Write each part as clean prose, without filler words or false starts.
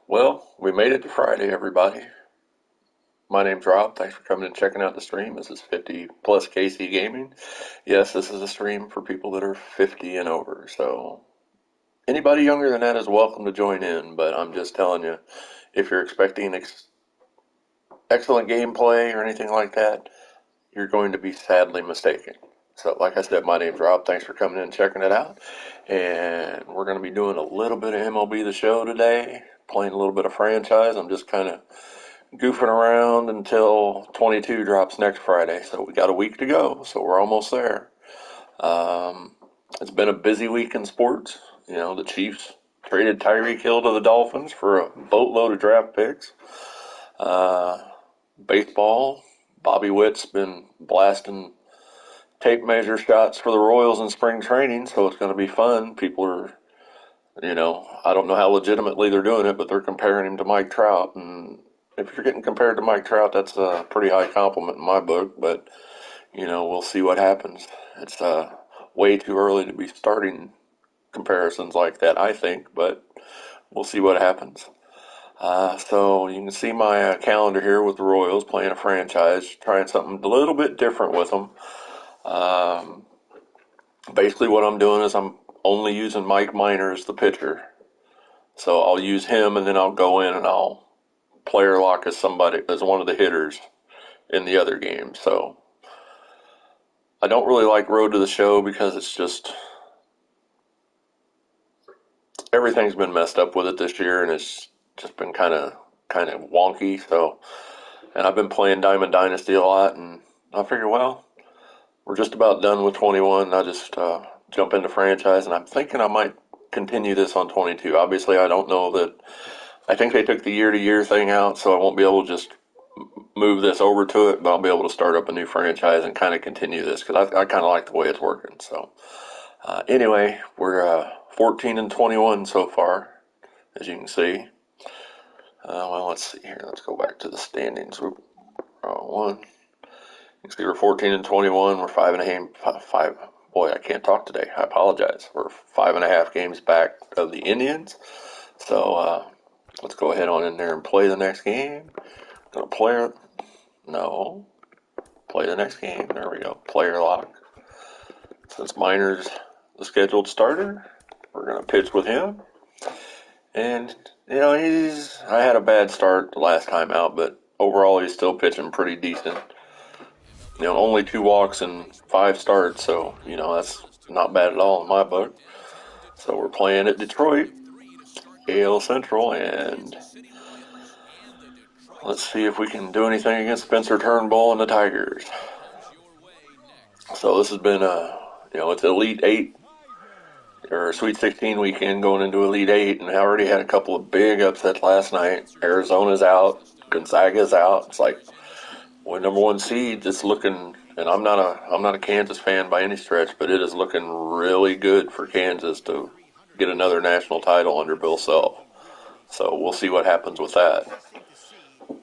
Well, we made it to Friday, everybody. My name's Rob. Thanks for coming and checking out the stream. This is 50 plus KC Gaming. Yes, this is a stream for people that are 50 and over. So anybody younger than that is welcome to join in. But I'm just telling you, if you're expecting excellent gameplay or anything like that, you're going to be sadly mistaken. So, like I said, my name's Rob. Thanks for coming in and checking it out. And we're going to be doing a little bit of MLB The Show today, playing a little bit of franchise. I'm just kind of goofing around until 22 drops next Friday. So we got a week to go. So we're almost there. Um, it's been a busy week in sports. You know, the Chiefs traded Tyreek Hill to the Dolphins for a boatload of draft picks. Baseball, Bobby Witt's been blasting tape measure shots for the Royals in spring training, so it's going to be fun. People are, I don't know how legitimately they're doing it, but they're comparing him to Mike Trout. And if you're getting compared to Mike Trout, that's a pretty high compliment in my book, but, we'll see what happens. It's way too early to be starting comparisons like that, I think, but we'll see what happens. So you can see my calendar here with the Royals playing a franchise, trying something a little bit different with them. Basically what I'm doing is I'm only using Mike Minor as the pitcher. So I'll use him and then I'll go in and I'll player lock as one of the hitters in the other game. So I don't really like Road to the Show because it's just everything's been messed up with it this year and it's just been kind of wonky. So, and I've been playing Diamond Dynasty a lot and I figure, well, we're just about done with 21. I just jump into franchise, and I'm thinking I might continue this on 22. Obviously, I don't know that. I think they took the year-to-year thing out, so I won't be able to just move this over to it, but I'll be able to start up a new franchise and kind of continue this because I kind of like the way it's working. So anyway, we're 14 and 21 so far, as you can see. Well, let's see here. Let's go back to the standings. One. You can see we're 14 and 21. We're five. Boy, I can't talk today. I apologize. We're 5.5 games back of the Indians. So let's go ahead on in there and play the next game. Gonna play the next game. There we go. Player lock. Since Minor's the scheduled starter, we're gonna pitch with him. And I had a bad start the last time out, but overall he's still pitching pretty decent. Only 2 walks and 5 starts, so, that's not bad at all in my book. So we're playing at Detroit, AL Central, and let's see if we can do anything against Spencer Turnbull and the Tigers. So this has been it's Elite 8, or Sweet 16 weekend going into Elite 8, and I already had a couple of big upsets last night. Arizona's out, Gonzaga's out. It's like, well, number 1 seed, it's looking, and I'm not a Kansas fan by any stretch, but it is looking really good for Kansas to get another national title under Bill Self. So we'll see what happens with that.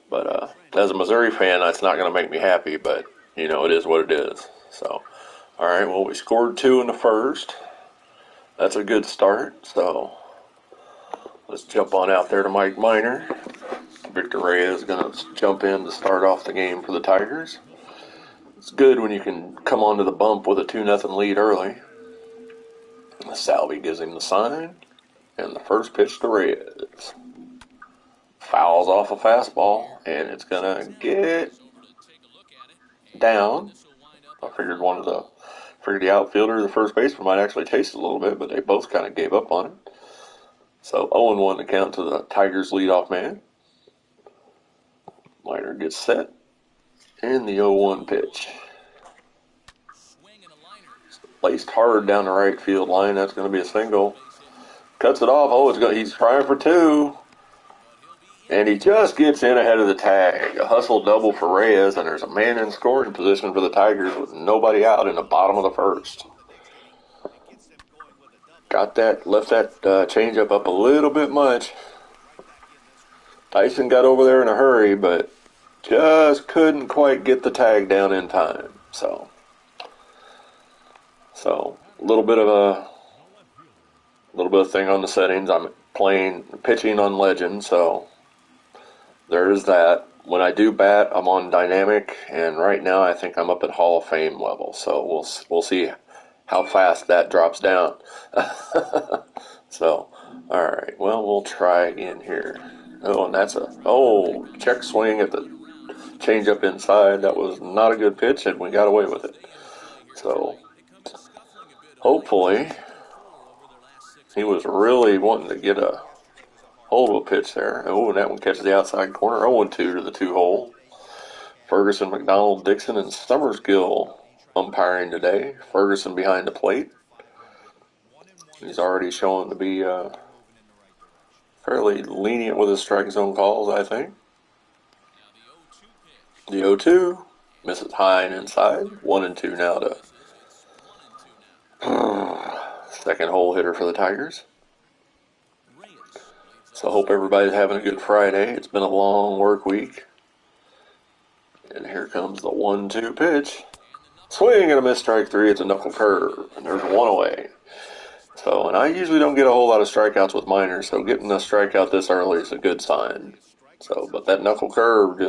But as a Missouri fan, that's not going to make me happy, but it is what it is. So, all right, well, we scored 2 in the first. That's a good start. So let's jump on out there to Mike Minor. Victor Reyes is going to jump in to start off the game for the Tigers. It's good when you can come onto the bump with a 2-0 lead early. Salvi gives him the sign, and the first pitch to Reyes. Fouls off a fastball, and it's going to get down. I figured the outfielder, the first baseman, might actually taste it a little bit, but they both kind of gave up on it. So 0-1 to count to the Tigers' leadoff man. Minor gets set. And the 0-1 pitch. Laced hard down the right field line. That's going to be a single. Cuts it off. He's trying for 2. And he just gets in ahead of the tag. A hustle double for Reyes, and there's a man in scoring position for the Tigers with nobody out in the bottom of the first. Left that changeup up a little bit much. Tyson got over there in a hurry, but just couldn't quite get the tag down in time. So a little bit of thing on the settings. I'm pitching on Legend, so there's that. When I do bat, I'm on dynamic, and right now I think I'm up at Hall of Fame level. So we'll see how fast that drops down. So, all right. Well, we'll try again here. Oh, and that's check swing at the changeup inside. That was not a good pitch, and we got away with it. So hopefully he was really wanting to get a hold of a pitch there. Oh, and that one catches the outside corner. 0-2 to the 2-hole. Ferguson, McDonald, Dixon, and Summersgill umpiring today. Ferguson behind the plate. He's already shown to be fairly lenient with his strike zone calls, I think. The 0-2 misses high and inside. 1-2 now to second hole hitter for the Tigers. So I hope everybody's having a good Friday. It's been a long work week. And here comes the 1-2 pitch. Swing and a miss, strike three. It's a knuckle curve, and there's one away. So, and I usually don't get a whole lot of strikeouts with minors, so getting a strikeout this early is a good sign. So, but that knuckle curve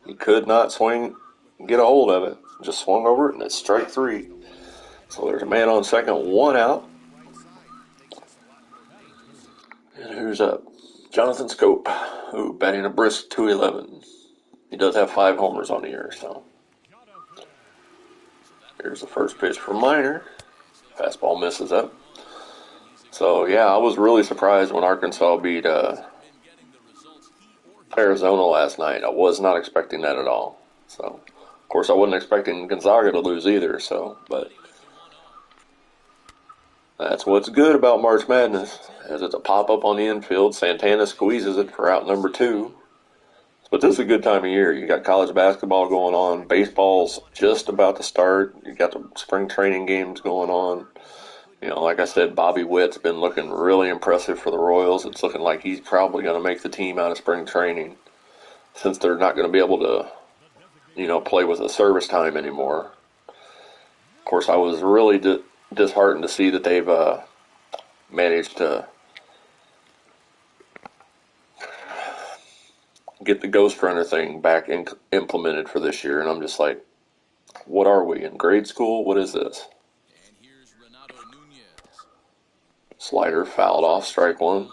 he could not swing and get a hold of it. Just swung over it, and it's strike three. So there's a man on second, one out. And who's up? Jonathan Scope, who batting a brisk 211. He does have 5 homers on the year, so. Here's the first pitch for Minor. Fastball misses up. So, yeah, I was really surprised when Arkansas beat Arizona last night. I was not expecting that at all. So, of course, I wasn't expecting Gonzaga to lose either, but that's what's good about March Madness, as it's a pop-up on the infield. Santana squeezes it for out number 2. But this is a good time of year. You got college basketball going on. Baseball's just about to start. You got the spring training games going on. You know, like I said, Bobby Witt's been looking really impressive for the Royals. It's looking like he's probably going to make the team out of spring training, since they're not going to be able to, play with a service time anymore. Of course, I was really disheartened to see that they've managed to get the Ghost Runner thing back implemented for this year, and I'm just like, what are we, in grade school? What is this? Slider fouled off, strike one.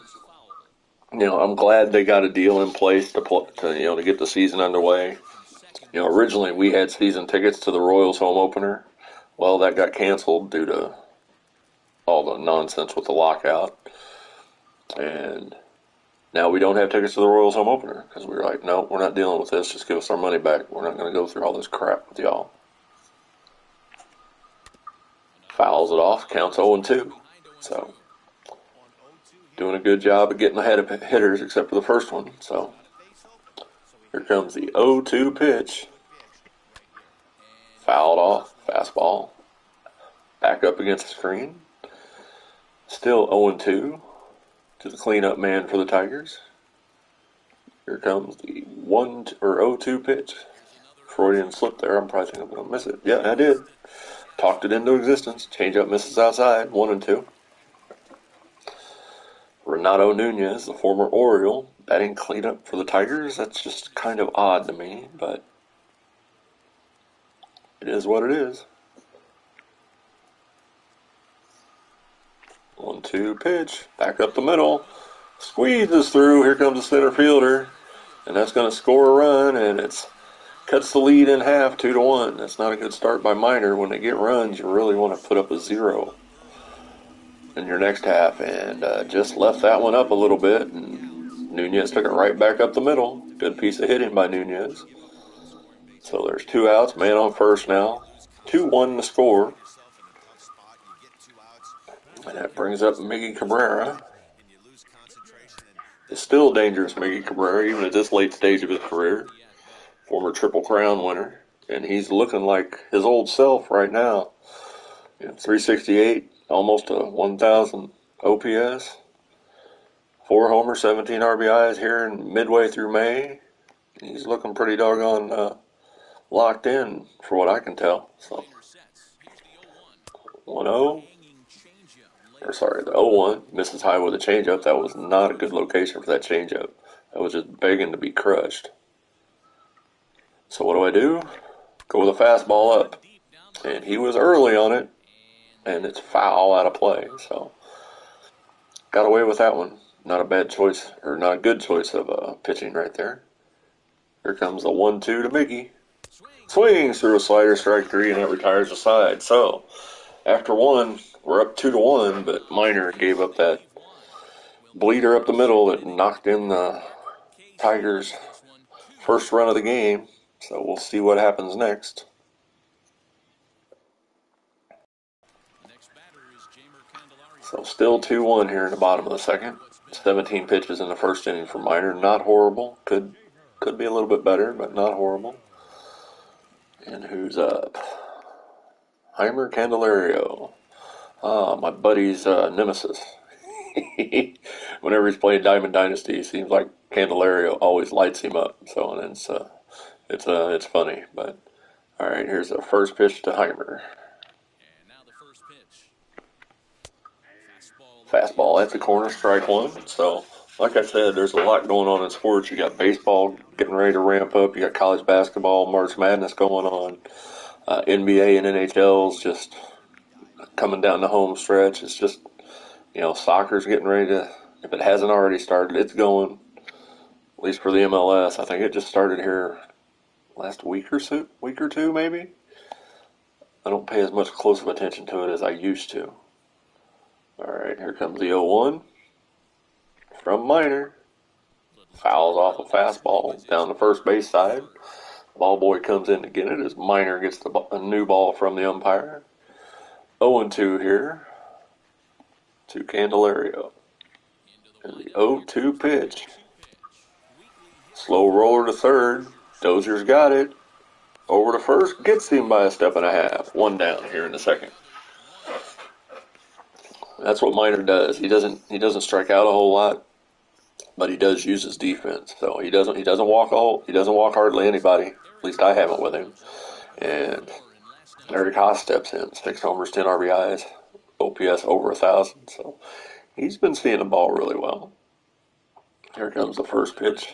I'm glad they got a deal in place to get the season underway. Originally we had season tickets to the Royals home opener. Well, that got canceled due to all the nonsense with the lockout. And now we don't have tickets to the Royals home opener because we were like, no, we're not dealing with this. Just give us our money back. We're not going to go through all this crap with y'all. Fouls it off, counts 0-2. So, doing a good job of getting ahead of hitters except for the first one. So, here comes the 0-2 pitch. Fouled off, fastball. Back up against the screen. Still 0-2 to the cleanup man for the Tigers. Here comes the 0-2 pitch. Freudian slip there. I'm probably thinking I'm going to miss it. Yeah, I did. Talked it into existence. Changeup misses outside. 1-2. Renato Nunez, the former Oriole, batting cleanup for the Tigers. That's just kind of odd to me, but it is what it is. 1-2 pitch. Back up the middle. Squeezes through. Here comes the center fielder. And that's going to score a run, and it's cuts the lead in half, 2-1. That's not a good start by Minor. When they get runs, you really want to put up a 0 in your next half, and just left that one up a little bit, and Nunez took it right back up the middle. Good piece of hitting by Nunez. So there's 2 outs, man on first now. 2-1 to score. And that brings up Miggy Cabrera. It's still dangerous, Miggy Cabrera, even at this late stage of his career. Former Triple Crown winner. And he's looking like his old self right now. 368, almost a 1,000 OPS. 4 homers, 17 RBIs here in midway through May. He's looking pretty doggone locked in, for what I can tell. So 1-0. Or sorry, the 0-1 misses high with a changeup. That was not a good location for that changeup. That was just begging to be crushed. So what do? Go with a fastball up. And he was early on it, and it's foul out of play. So got away with that one. Not a bad choice, or not a good choice of pitching right there. Here comes the 1-2 to Mickey. Swings through a slider, strike three, and that retires the side. So after one, we're up 2-1, but Minor gave up that bleeder up the middle that knocked in the Tigers' first run of the game. So we'll see what happens next. So still 2-1 here in the bottom of the second. 17 pitches in the first inning for Minor. Not horrible. Could be a little bit better, but not horrible. And who's up? Heimer Candelario. My buddy's nemesis. Whenever he's playing Diamond Dynasty, it seems like Candelario always lights him up. So and it's funny. But all right, here's the first pitch to Heimer. Fastball at the corner, strike one. So, like I said, there's a lot going on in sports. You got baseball getting ready to ramp up. You got college basketball, March Madness going on. NBA and NHL's just coming down the home stretch. It's just, soccer's getting ready to, if it hasn't already started, it's going. At least for the MLS. I think it just started here last week or two, maybe. I don't pay as much close of attention to it as I used to. All right, here comes the 0-1 from Minor. Fouls off a fastball down the first base side. Ball boy comes in to get it as Minor gets a new ball from the umpire. 0-2 here to Candelario. And the 0-2 pitch. Slow roller to third. Dozier's got it. Over to first. Gets him by a step and a half. One down here in the second. That's what Minor does. He doesn't strike out a whole lot, but he does use his defense. So he doesn't walk hardly anybody. At least I haven't with him. And Eric Haas steps in, 6 homers, 10 RBIs, OPS over 1,000. So he's been seeing the ball really well. Here comes the first pitch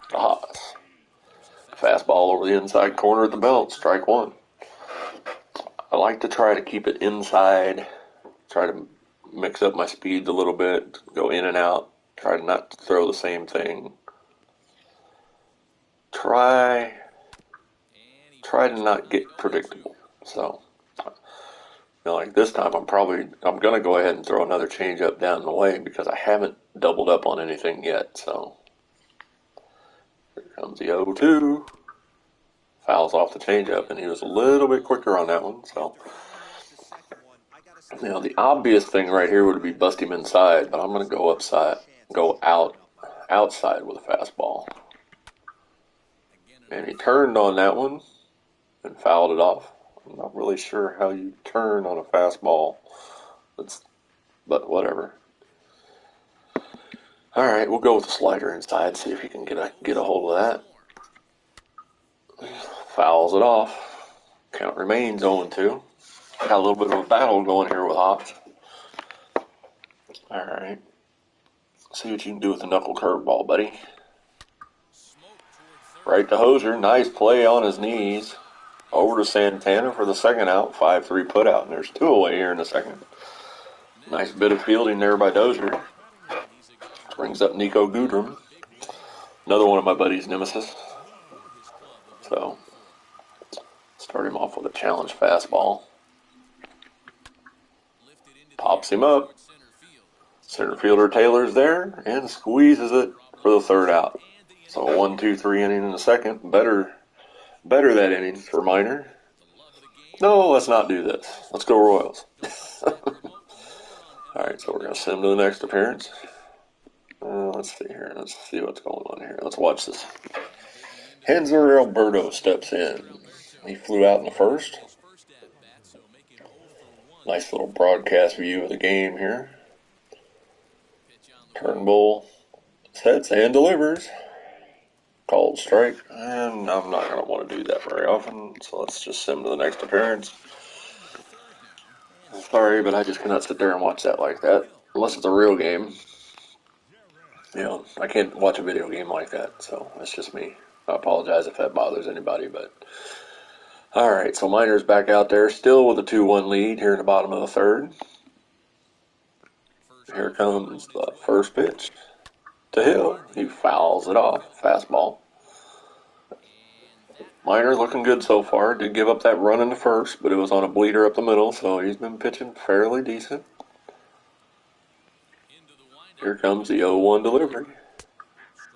to Haas. Fastball over the inside corner of the belt, strike one. I like to try to keep it inside. Try to mix up my speeds a little bit, go in and out, try to not throw the same thing. Try to not get predictable. So, like this time, I'm going to go ahead and throw another changeup down the way because I haven't doubled up on anything yet. So, here comes the 0-2. Fouls off the changeup, and he was a little bit quicker on that one. So, the obvious thing right here would be bust him inside, but I'm going to go outside with a fastball. And he turned on that one and fouled it off. I'm not really sure how you turn on a fastball, but whatever. All right, we'll go with the slider inside, see if he can get a hold of that. Fouls it off. Count remains 0-2. Got a little bit of a battle going here with Hops. All right. See what you can do with the knuckle curveball, buddy. Right to Hosier. Nice play on his knees. Over to Santana for the second out. 5-3 put out. And there's 2 away here in the second. Nice bit of fielding there by Dozier. Brings up Nico Goodrum. Another one of my buddy's nemesis. So, start him off with a challenge fastball. Pops him up. Center fielder Taylor's there and squeezes it for the third out. So 1-2-3 inning in the second. Better that inning for Minor. No, let's not do this. Let's go Royals. All right, so we're going to send him to the next appearance. Let's see here. Let's see what's going on here. Let's watch this. Hanser Alberto steps in. He flew out in the first. Nice little broadcast view of the game here. Turnbull sets and delivers. Called strike. And I'm not going to want to do that very often, so let's just send him to the next appearance. Sorry, but I just cannot sit there and watch that like that. Unless it's a real game. I can't watch a video game like that, so that's just me. I apologize if that bothers anybody, but alright, so Miner's back out there, still with a 2-1 lead here in the bottom of the third. Here comes the first pitch to Hill. He fouls it off. Fastball. Miner looking good so far. Did give up that run in the first, but it was on a bleeder up the middle, so he's been pitching fairly decent. Here comes the 0-1 delivery.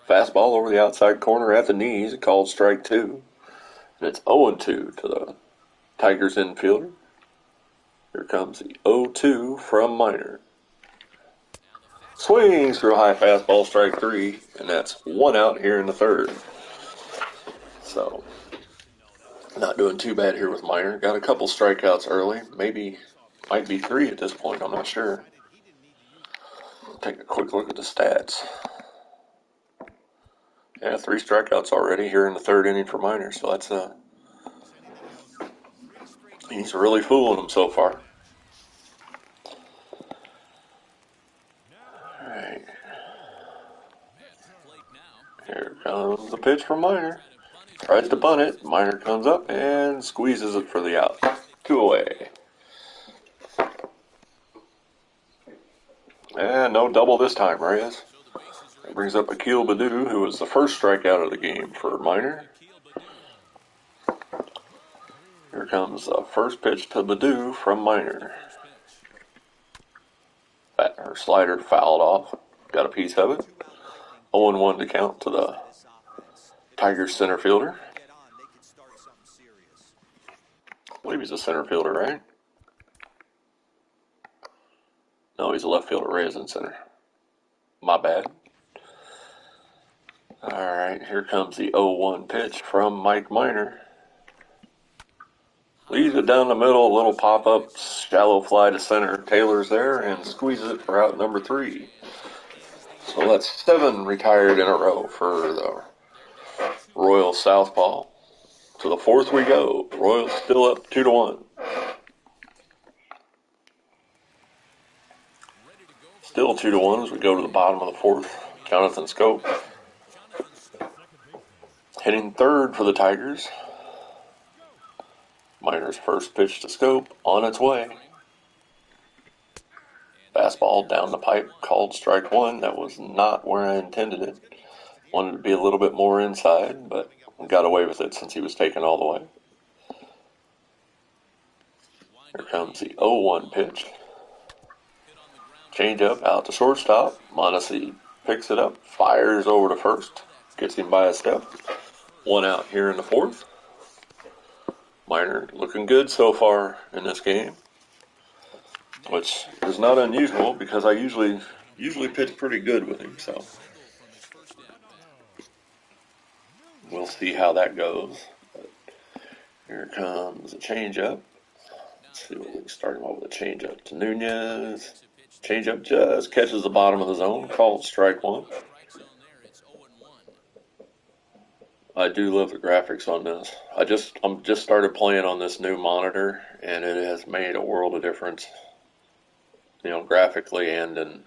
Fastball over the outside corner at the knees, called strike 2. And it's 0-2 to the Tigers infielder. Here comes the 0-2 from Miner. Swings through a high fastball, strike 3, and that's 1 out here in the third. So, not doing too bad here with Miner. Got a couple strikeouts early. Might be 3 at this point. I'm not sure. Take a quick look at the stats. Yeah, 3 strikeouts already here in the third inning for Miner. So that's he's really fooling them so far. All right. Here comes the pitch from Miner. Tries to bunt it. Miner comes up and squeezes it for the out. 2 away. And no double this time, Reyes. That brings up Akil Baddoo, who was the first strikeout of the game for Miner. Here comes the first pitch to Baddoo from Miner. Her slider fouled off. Got a piece of it. 0-1 to count to the Tigers center fielder. I believe he's a center fielder, right? No, he's a left fielder. Reyes in center. My bad. Alright, here comes the 0-1 pitch from Mike Miner. Leaves it down the middle, a little pop-up, shallow fly to center. Taylor's there and squeezes it for out number 3. So that's 7 retired in a row for the Royals southpaw. To the 4th we go. Royals still up 2-1. Still 2-1 as we go to the bottom of the 4th. Jonathan Scope hitting third for the Tigers. Miner's first pitch to Scope on its way. Fastball down the pipe, called strike 1. That was not where I intended it. Wanted to be a little bit more inside, but got away with it since he was taken all the way. Here comes the 0-1 pitch. Change up out to shortstop. Mondesi picks it up, fires over to first, gets him by a step. 1 out here in the 4th. Miner looking good so far in this game, which is not unusual because I usually pitch pretty good with him. So we'll see how that goes. But here comes a changeup. Let's see what we can start him off with a changeup to Nunez. Changeup just catches the bottom of the zone, called strike 1. I do love the graphics on this. I'm just started playing on this new monitor, and it has made a world of difference, graphically and in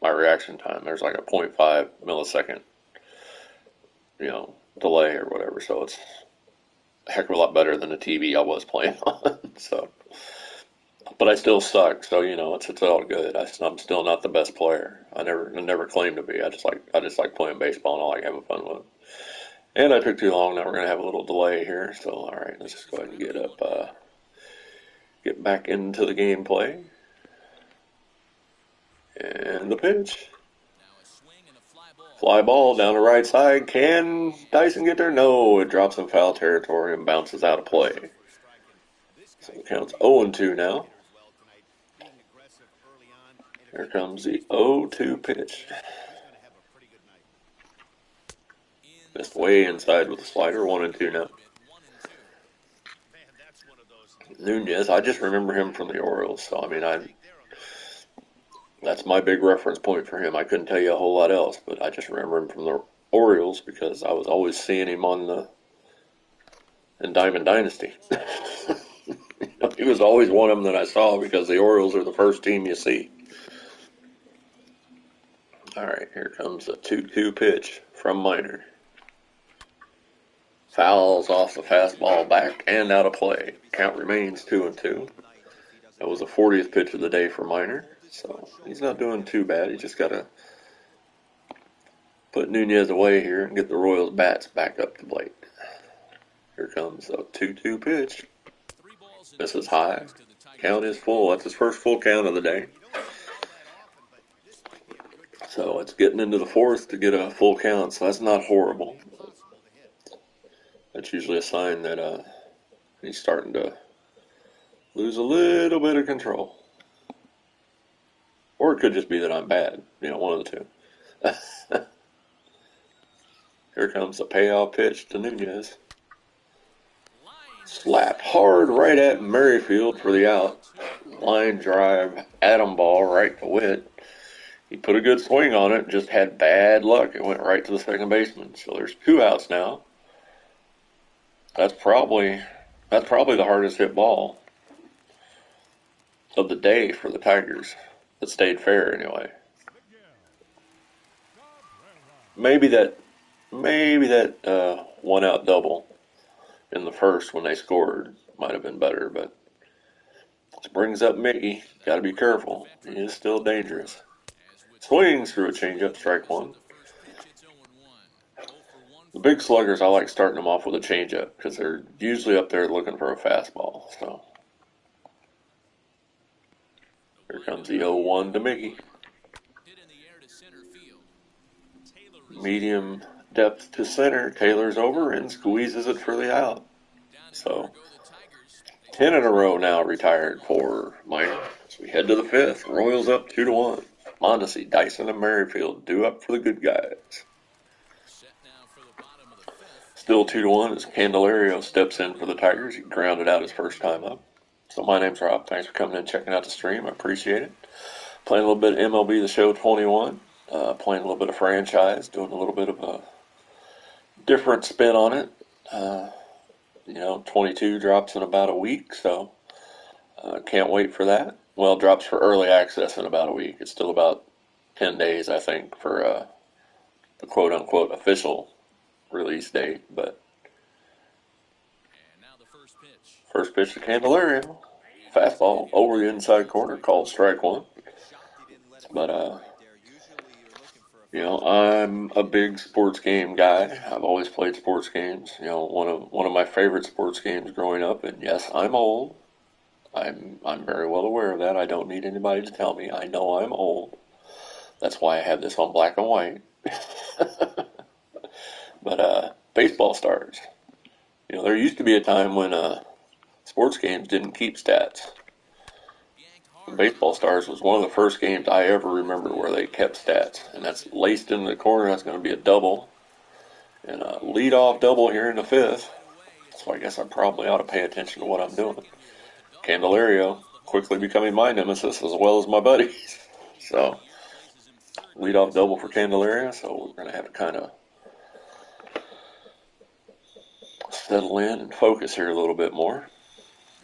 my reaction time. There's like a 0.5 millisecond, delay or whatever, so it's a heck of a lot better than the TV I was playing on. So, but I still suck, so it's all good. I'm still not the best player. I never claimed to be. I just like playing baseball and I like having fun with it. And I took too long. Now we're going to have a little delay here. So, all right, let's just go ahead and get back into the gameplay. And the pitch. Fly ball down the right side. Can Dyson get there? No, it drops in foul territory and bounces out of play. So it counts 0-2 now. Here comes the 0-2 pitch. Missed way inside with the slider, 1-2 now. Nunez, I just remember him from the Orioles, so that's my big reference point for him. I couldn't tell you a whole lot else, but I just remember him from the Orioles because I was always seeing him in Diamond Dynasty. He was always one of them that I saw because the Orioles are the first team you see. All right, here comes a 2-2 pitch from Minor. Fouls off the fastball back and out of play. Count remains 2-2. That was the 40th pitch of the day for Minor, so he's not doing too bad. He just got to put Nunez away here and get the Royals bats back up the plate. Here comes a 2-2 pitch. This is high. Count is full. That's his first full count of the day. So it's getting into the fourth to get a full count, so that's not horrible. That's usually a sign that he's starting to lose a little bit of control. Or it could just be that I'm bad. One of the two. Here comes the payoff pitch to Nunez. Slapped hard right at Merrifield for the out. Line drive, atom ball right to Witt. He put a good swing on it, just had bad luck. It went right to the second baseman. So there's 2 outs now. That's probably the hardest hit ball of the day for the Tigers. That stayed fair anyway. Maybe that 1 out double in the first when they scored might have been better, but this brings up Mickey. Got to be careful. He is still dangerous. Swings through a changeup, strike 1. The big sluggers, I like starting them off with a changeup because they're usually up there looking for a fastball. So here comes the 0-1 to Mickey. Medium depth to center. Taylor's over and squeezes it for the out. So 10 in a row now retired for Minor. So we head to the 5th. Royals up 2-1. Mondesi, Dyson, and Merrifield due up for the good guys. Still 2-1 as Candelario steps in for the Tigers. He grounded out his first time up. So my name's Rob. Thanks for coming in and checking out the stream. I appreciate it. Playing a little bit of MLB The Show 21. Playing a little bit of franchise. Doing a little bit of a different spin on it. 22 drops in about a week. So can't wait for that. Well, drops for early access in about a week. It's still about 10 days, I think, for the quote-unquote official release date. But first pitch to Candelario. Fastball over the inside corner, called strike 1. But, I'm a big sports game guy. I've always played sports games. One of my favorite sports games growing up. And yes, I'm old. I'm very well aware of that. I don't need anybody to tell me. I know I'm old. That's why I have this on black and white. But baseball stars. There used to be a time when sports games didn't keep stats. Baseball Stars was one of the first games I ever remember where they kept stats. And that's laced in the corner. That's going to be a double. And a leadoff double here in the 5th. So I guess I probably ought to pay attention to what I'm doing. Candelario quickly becoming my nemesis as well as my buddies. So, leadoff double for Candelario. So we're going to have to kind of settle in and focus here a little bit more.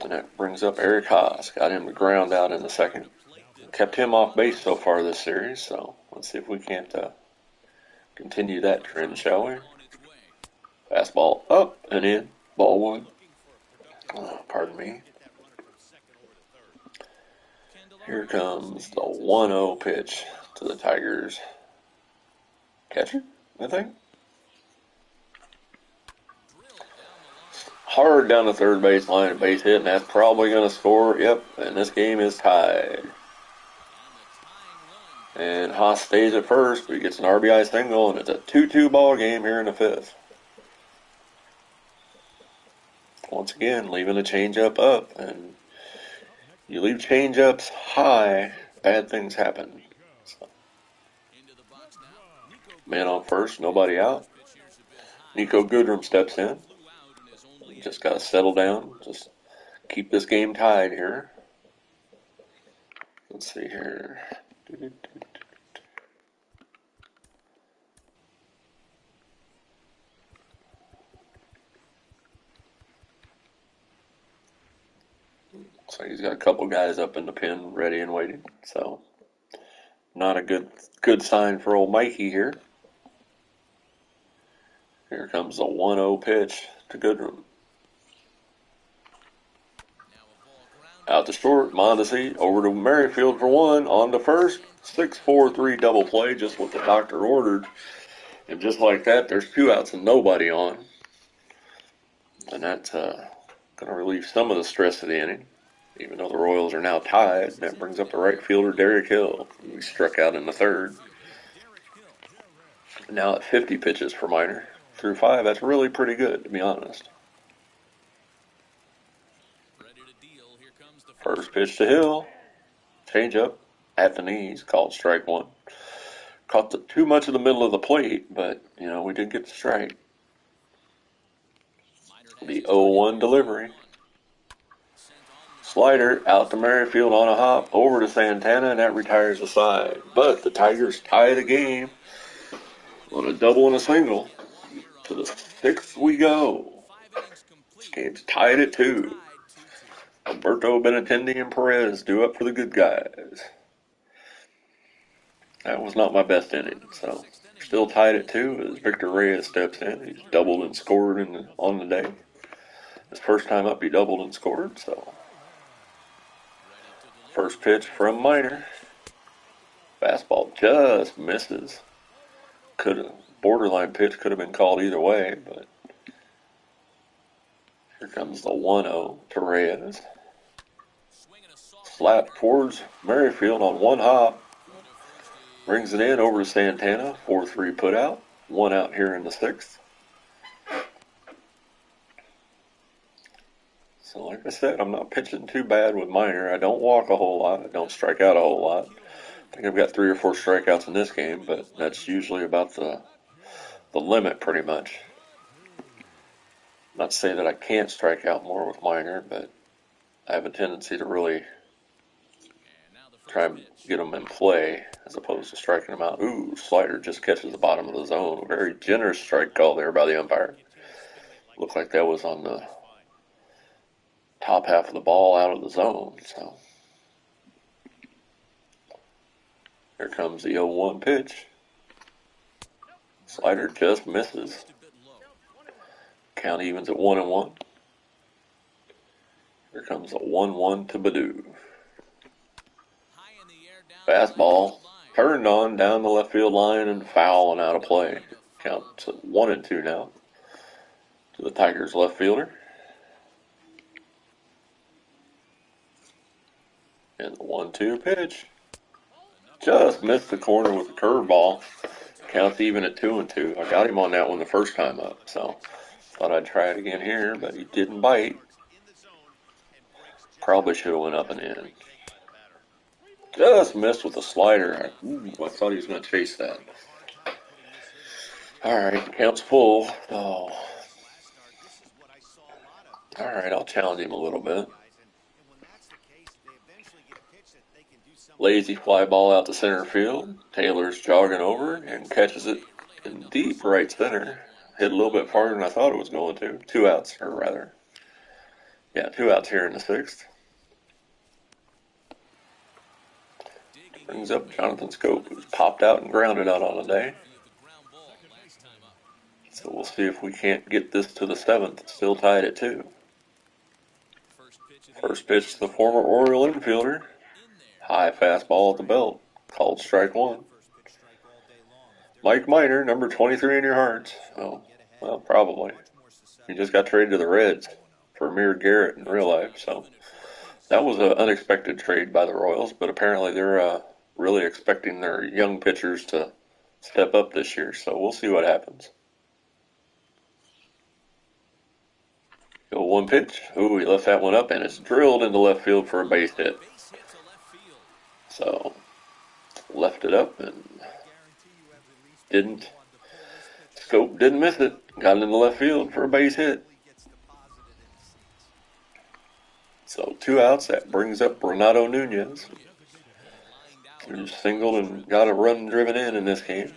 And that brings up Eric Haas. Got him to ground out in the 2nd. Kept him off base so far this series. So let's see if we can't continue that trend, shall we? Fastball up and in. Ball 1. Pardon me. Here comes the 1-0 pitch to the Tigers. Catcher, I think. Hard down the third base line, base hit, and that's probably going to score. Yep, and this game is tied. And Haas stays at first, but he gets an RBI single, and it's a 2-2 ball game here in the 5th. Once again, leaving the changeup up, and you leave changeups high, bad things happen. So. Man on first, nobody out. Nico Goodrum steps in. Just got to settle down. Just keep this game tied here. Let's see here. So he's got a couple guys up in the pen, ready and waiting. So not a good sign for old Mikey here. Here comes the 1-0 pitch to Goodrum. Out to short, Mondesi over to Merrifield for one, on to first. 6-4-3 double play, just what the doctor ordered. And just like that, there's 2 outs and nobody on. And that's going to relieve some of the stress of the inning. Even though the Royals are now tied, that brings up the right fielder, Derek Hill. He struck out in the third. Now at 50 pitches for Minor. Through 5, that's really pretty good, to be honest. First pitch to Hill. Change up at the knees, called strike 1. Caught too much of the middle of the plate, but, we did get the strike. The 0-1 delivery. Slider out to Merrifield on a hop, over to Santana, and that retires the side. But the Tigers tie the game on a double and a single. To the 6th we go. This game's tied at 2. Alberto, Benintendi, and Perez do up for the good guys. That was not my best inning, so still tied at 2 as Victor Reyes steps in. He's doubled and scored on the day. His first time up, he doubled and scored, so. First pitch from Minor. Fastball just misses. Borderline pitch could have been called either way, but here comes the 1-0 to Reyes. Slap towards Merrifield on one hop. Brings it in over to Santana. 4-3 put out. 1 out here in the 6th. So like I said, I'm not pitching too bad with Minor. I don't walk a whole lot. I don't strike out a whole lot. I think I've got 3 or 4 strikeouts in this game, but that's usually about the limit pretty much. Not to say that I can't strike out more with Minor, but I have a tendency to really try and get them in play as opposed to striking them out. Ooh, slider just catches the bottom of the zone. A very generous strike call there by the umpire. Looked like that was on the top half of the ball out of the zone. So here comes the 0-1 pitch. Slider just misses. Count evens at 1-1. Here comes a 1-1 to Badu. Fastball turned on down the left field line and foul and out of play. Counts at 1-2 now to the Tigers left fielder. And the 1-2 pitch. Just missed the corner with the curveball. Counts even at 2-2. I got him on that one the first time up, so thought I'd try it again here, but he didn't bite. Probably should have went up and in. Just missed with the slider. Ooh, I thought he was going to chase that. All right, count's full. Oh. All right, I'll challenge him a little bit. Lazy fly ball out to center field. Taylor's jogging over and catches it in deep right center. Hit a little bit farther than I thought it was going to. 2 outs, or rather. Yeah, 2 outs here in the 6th. Brings up Jonathan Scope, who's popped out and grounded out on the day. So we'll see if we can't get this to the 7th. It's still tied at 2. First pitch to the former Oriole infielder. High fastball at the belt. Called strike 1. Mike Minor, number 23 in your hearts. Oh, well, probably. He just got traded to the Reds for Amir Garrett in real life. So that was an unexpected trade by the Royals, but apparently they're really expecting their young pitchers to step up this year. So we'll see what happens. Go 1 pitch. Ooh, he left that one up, and it's drilled into left field for a base hit. So, left it up and Scope didn't miss it. Got it into left field for a base hit. So 2 outs. That brings up Renato Nunez, who singled and got a run driven in this game.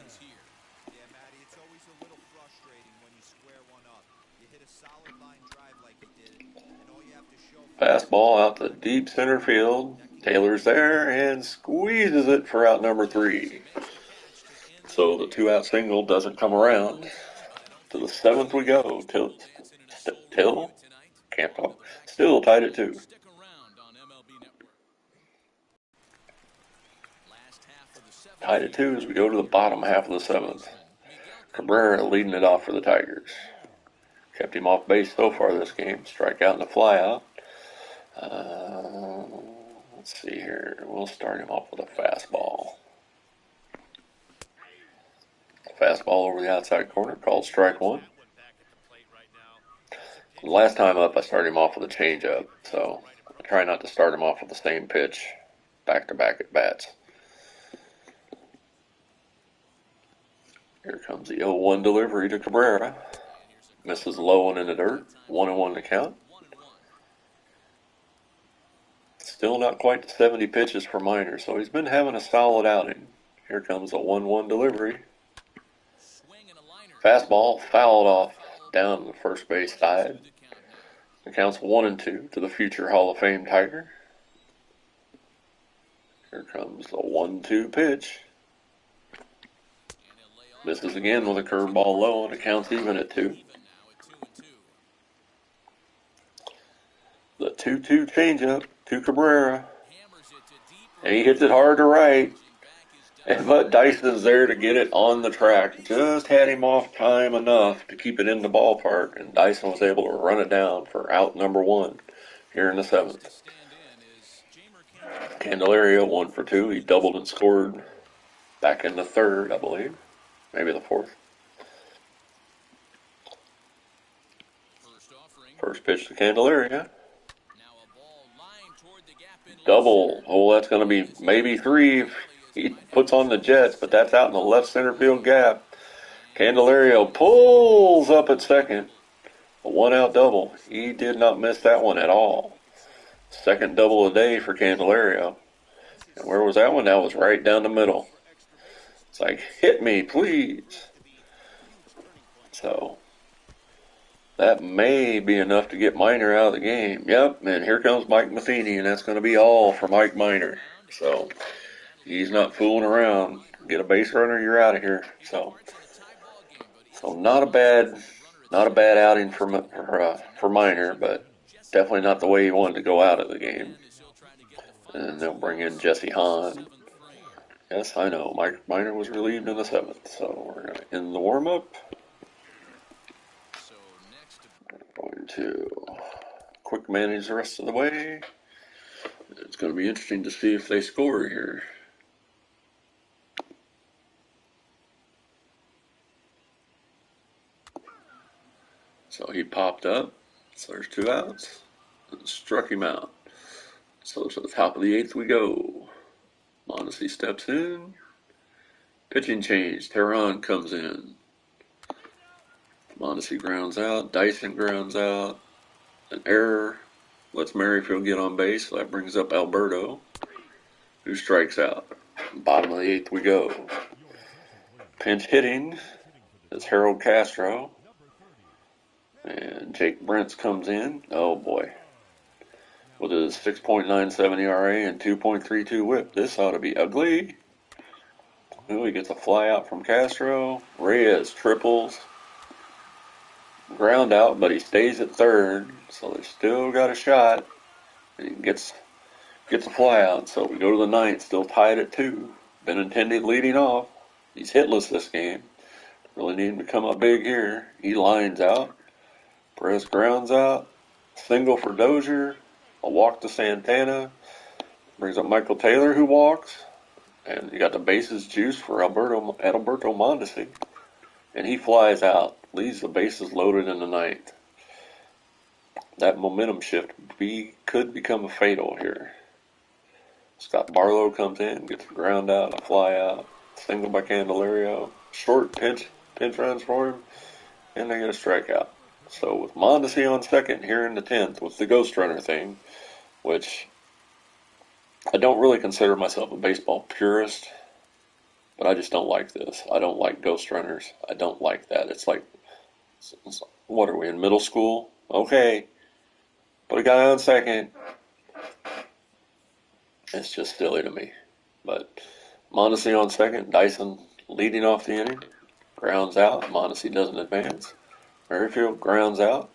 Fastball out to deep center field. Taylor's there and squeezes it for out number 3. So the 2-out single doesn't come around. To the 7th we go. Till can't talk. Still tied at 2. Tied at 2 as we go to the bottom half of the 7th. Cabrera leading it off for the Tigers. Kept him off base so far this game. Strikeout and a flyout. Let's see here. We'll start him off with a fastball. Fastball over the outside corner, called strike 1. Last time up, I started him off with a changeup, so I try not to start him off with the same pitch back-to-back at bats. Here comes the 0-1 delivery to Cabrera. Misses low and in the dirt. 1-1 to count. Still not quite to 70 pitches for Minor, so he's been having a solid outing. Here comes a 1-1 delivery. Fastball fouled off down the first base side. The count's 1-2 to the future Hall of Fame Tiger. Here comes the 1-2 pitch. Misses again with a curveball low, and the count's even at 2. The 2-2 changeup to Cabrera. And he hits it hard to right. But Dyson's there to get it on the track. Just had him off time enough to keep it in the ballpark, and Dyson was able to run it down for out number 1 here in the 7th. Candelario 1 for 2. He doubled and scored back in the 3rd, I believe. Maybe the 4th. First pitch to Candelario. Double. Oh, that's going to be maybe 3 if he puts on the Jets, but that's out in the left center field gap. Candelario pulls up at second. A 1-out double. He did not miss that one at all. Second double a day for Candelario. And where was that one? That was right down the middle. It's like, hit me, please. So that may be enough to get Minor out of the game. Yep, and here comes Mike Matheny, and that's going to be all for Mike Minor. So he's not fooling around. Get a base runner, you're out of here. So not a bad outing for Minor, but definitely not the way he wanted to go out of the game. And they'll bring in Jesse Hahn. Yes, I know. Mike Minor was relieved in the 7th, so we're going to end the warm-up. We're going to quick manage the rest of the way. It's going to be interesting to see if they score here. So he popped up, so there's 2 outs, and struck him out. So to the top of the 8th we go. Mondesi steps in. Pitching change. Teheran comes in. Mondesi grounds out. Dyson grounds out. An error lets Merrifield get on base. So that brings up Alberto, who strikes out. Bottom of the 8th we go. Pinch hitting is Harold Castro. And Jake Brentz comes in. Oh boy. With his 6.97 ERA and 2.32 whip. This ought to be ugly. Ooh, he gets a fly out from Castro. Reyes triples. Ground out, but he stays at 3rd. So they still got a shot. And he gets a fly out. So we go to the 9th, still tied at 2. Benintendi leading off. He's hitless this game. Really need him to come up big here. He lines out. Perez grounds out. Single for Dozier. A walk to Santana. Brings up Michael Taylor, who walks. And you got the bases juice for Adalberto Mondesi. And he flies out. Leaves the bases loaded in the 9th. That momentum shift could become fatal here. Scott Barlow comes in, gets a ground out, a fly out. Single by Candelario. Short pinch runs for him. And they get a strikeout. So with Mondesi on second here in the 10th with the ghost runner thing, which I don't really consider myself a baseball purist, but I just don't like this. I don't like ghost runners. I don't like that. It's like, what are we, in middle school? Okay. Put a guy on second. It's just silly to me. But Mondesi on second, Dyson leading off the inning. Grounds out. Mondesi doesn't advance. Merrifield grounds out.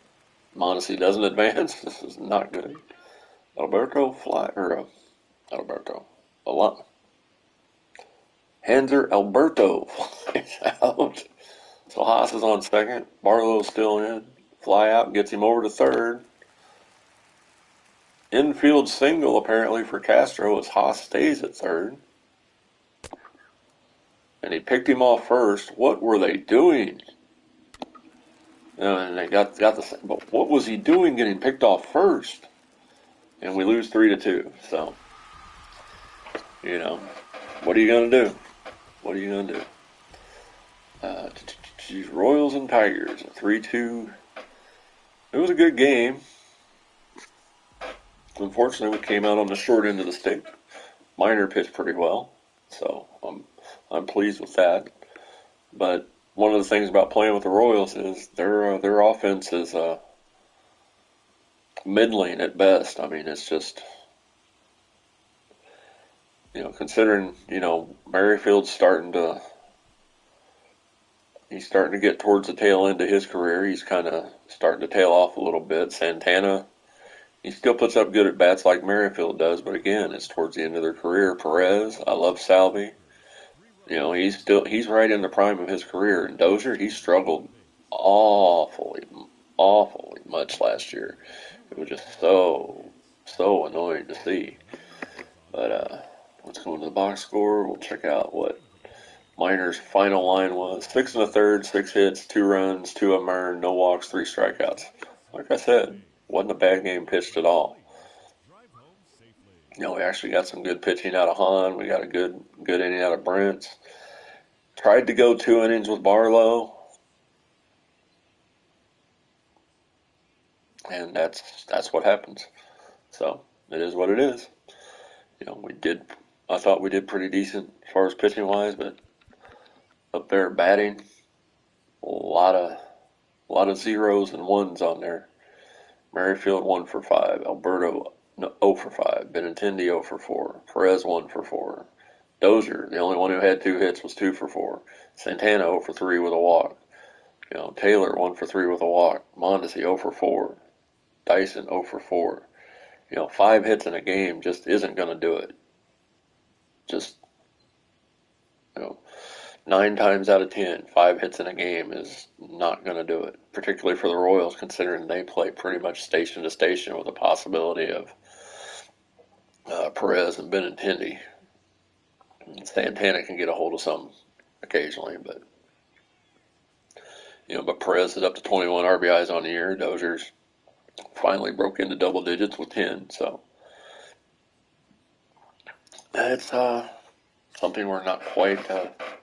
Mondesi doesn't advance. This is not good. Alberto fly or Alberto. A lot. Hanser Alberto flies out. So Haas is on second. Barlow's still in. Fly out gets him over to third. Infield single apparently for Castro as Haas stays at third. And he picked him off first. What were they doing? And they got the. But what was he doing getting picked off first? And we lose 3-2. So, what are you gonna do? What are you gonna do? Royals and Tigers, a 3-2. It was a good game. Unfortunately, we came out on the short end of the stick. Minor pitched pretty well, so I'm pleased with that. But one of the things about playing with the Royals is their offense is middling at best. I mean, it's just considering Merrifield's starting to get towards the tail end of his career. He's kind of starting to tail off a little bit. Santana, he still puts up good at bats like Merrifield does, but again, it's towards the end of their career. Perez, I love Salvi. He's right in the prime of his career. And Dozier, he struggled awfully much last year. It was just so annoying to see. But let's go into the box score. We'll check out what Miner's final line was. 6 1/3, 6 hits, 2 runs, 2 unearned, no walks, 3 strikeouts. Like I said, wasn't a bad game pitched at all. We actually got some good pitching out of Hahn. We got a good inning out of Brents. Tried to go 2 innings with Barlow. And that's what happens. So it is what it is. I thought we did pretty decent as far as pitching wise, but up there batting, a lot of zeros and ones on there. Merrifield 1 for 5, Alberto 0 for 5, Benintendi 0 for 4, Perez 1 for 4, Dozier, the only one who had 2 hits, was 2 for 4, Santana 0 for 3 with a walk, Taylor 1 for 3 with a walk, Mondesi 0 for 4, Dyson 0 for 4. 5 hits in a game just isn't going to do it. Just 9 times out of 10, 5 hits in a game is not going to do it, particularly for the Royals, considering they play pretty much station to station with the possibility of Perez and Benintendi. Santana can get a hold of some occasionally, but Perez is up to 21 RBIs on the year. Dozier's finally broke into double digits with 10, so it's something we're not quite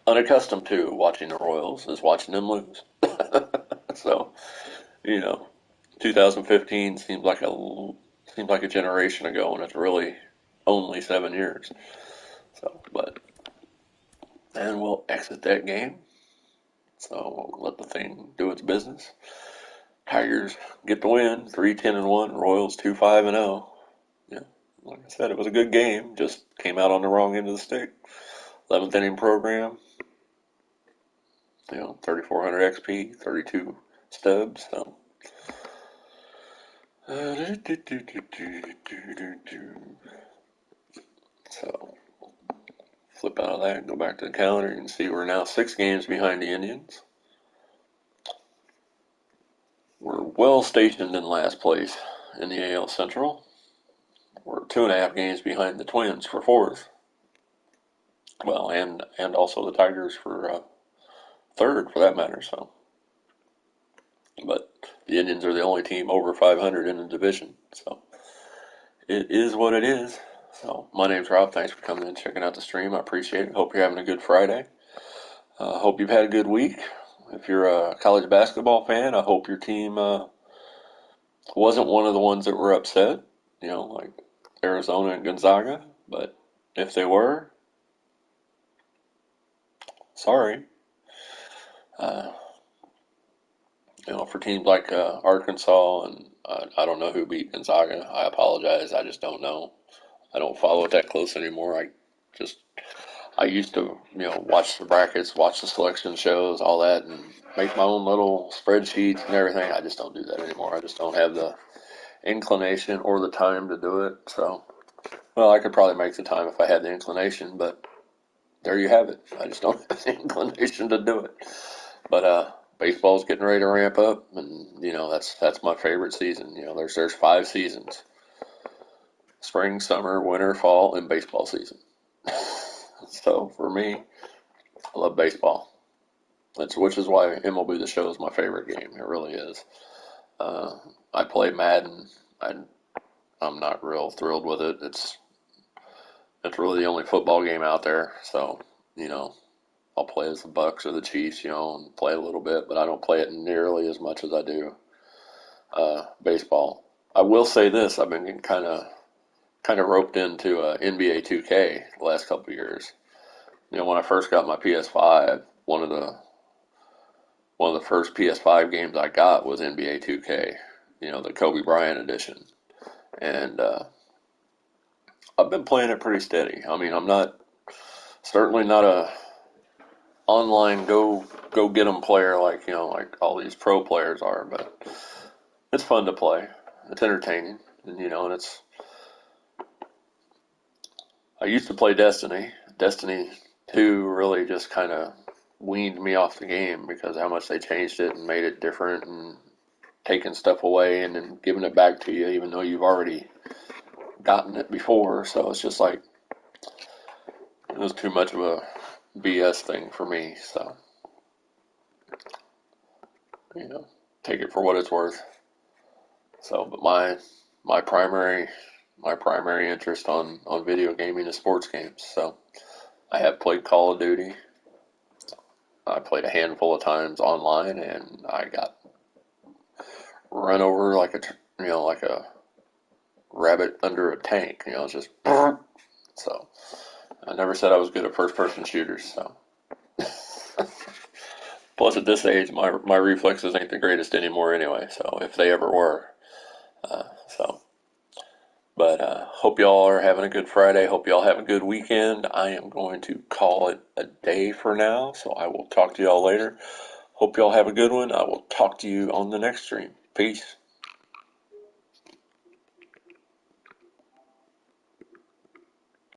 unaccustomed to watching the Royals, is watching them lose. So, 2015 seems like a generation ago, and it's really only 7 years. So, and we'll exit that game. So we'll let the thing do its business. Tigers get the win, 3-10-1. Royals 2-5-0. Yeah, like I said, it was a good game. Just came out on the wrong end of the stick. 11th inning program. 3,400 XP, 32 stubs. So flip out of that and go back to the calendar. You can see we're now 6 games behind the Indians. We're well stationed in last place in the AL Central. We're 2.5 games behind the Twins for 4th. Well, and also the Tigers for 3rd, for that matter. So, but the Indians are the only team over 500 in the division. So it is what it is. So my name's Rob. Thanks for coming in and checking out the stream. I appreciate it. Hope you're having a good Friday. Hope you've had a good week. If you're a college basketball fan, I hope your team wasn't one of the ones that were upset, like Arizona and Gonzaga. But if they were, sorry. For teams like Arkansas, and I don't know who beat Gonzaga. I apologize. I just don't know. I don't follow it that close anymore. Just I used to, watch the brackets, watch the selection shows, all that, and make my own little spreadsheets and everything. I just don't do that anymore. I just don't have the inclination or the time to do it. So, well, I could probably make the time if I had the inclination, but there you have it. I just don't have the inclination to do it. But baseball's getting ready to ramp up, and that's my favorite season. There's 5 seasons: spring, summer, winter, fall, and baseball season. So for me, I love baseball. Which is why MLB The Show is my favorite game. It really is. Uh, I play Madden. I'm not real thrilled with it. It's really the only football game out there. So you know, I'll play as the Bucks or the Chiefs, and play a little bit, but I don't play it nearly as much as I do baseball. I will say this: I've been getting kind of roped into NBA 2K the last couple of years. When I first got my PS5, one of the first PS5 games I got was NBA 2K. The Kobe Bryant edition, and I've been playing it pretty steady. I mean, I'm not certainly not a online go get 'em player like all these pro players are, but it's fun to play. It's entertaining, and it's. I used to play Destiny. Destiny 2 really just kind of weaned me off the game because of how much they changed it and made it different and taking stuff away and then giving it back to you, even though you've already gotten it before. So it's just like it was too much of a BS thing for me. So take it for what it's worth. So, but my primary interest on video gaming is sports games. So I have played Call of Duty. I played a handful of times online, and I got run over like a rabbit under a tank. It's just so. I never said I was good at first-person shooters. So plus, at this age, my reflexes ain't the greatest anymore anyway. So if they ever were, so. But hope y'all are having a good Friday. Hope y'all have a good weekend. I am going to call it a day for now. So I will talk to y'all later. Hope y'all have a good one. I will talk to you on the next stream. Peace.